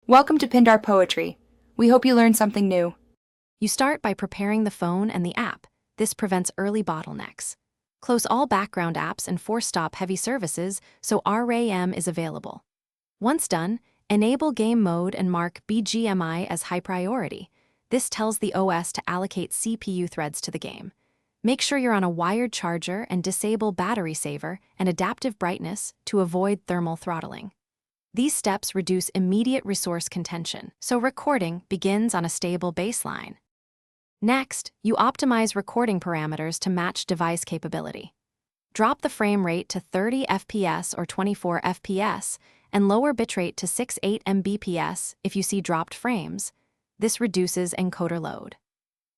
Welcome to Pindar Poetry. We hope you learned something new. You start by preparing the phone and the app. This prevents early bottlenecks. Close all background apps and force-stop heavy services so RAM is available. Once done, enable game mode and mark Bgmi as high priority. This tells the OS to allocate CPU threads to the game. Make sure you're on a wired charger and disable battery saver and adaptive brightness to avoid thermal throttling. These steps reduce immediate resource contention, so recording begins on a stable baseline. Next, you optimize recording parameters to match device capability. Drop the frame rate to 30 FPS or 24 FPS and lower bitrate to 68 Mbps if you see dropped frames. This reduces encoder load.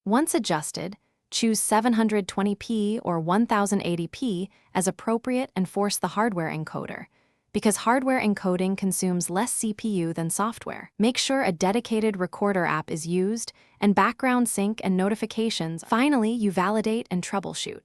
Once adjusted, choose 720p or 1080p as appropriate and force the hardware encoder. Because hardware encoding consumes less CPU than software, make sure a dedicated recorder app is used and background sync and notifications. Finally, you validate and troubleshoot.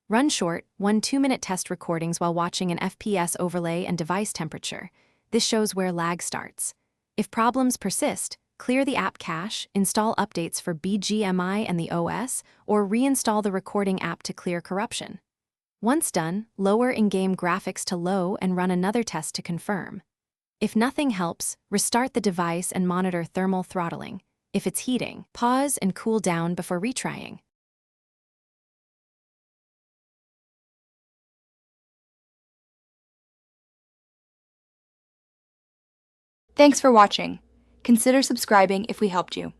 Run short, 1-2-minute test recordings while watching an FPS overlay and device temperature. This shows where lag starts. If problems persist, clear the app cache, install updates for Bgmi and the OS, or reinstall the recording app to clear corruption. Once done, lower in-game graphics to low and run another test to confirm. If nothing helps, restart the device and monitor thermal throttling. If it's heating, pause and cool down before retrying. Thanks for watching. Consider subscribing if we helped you.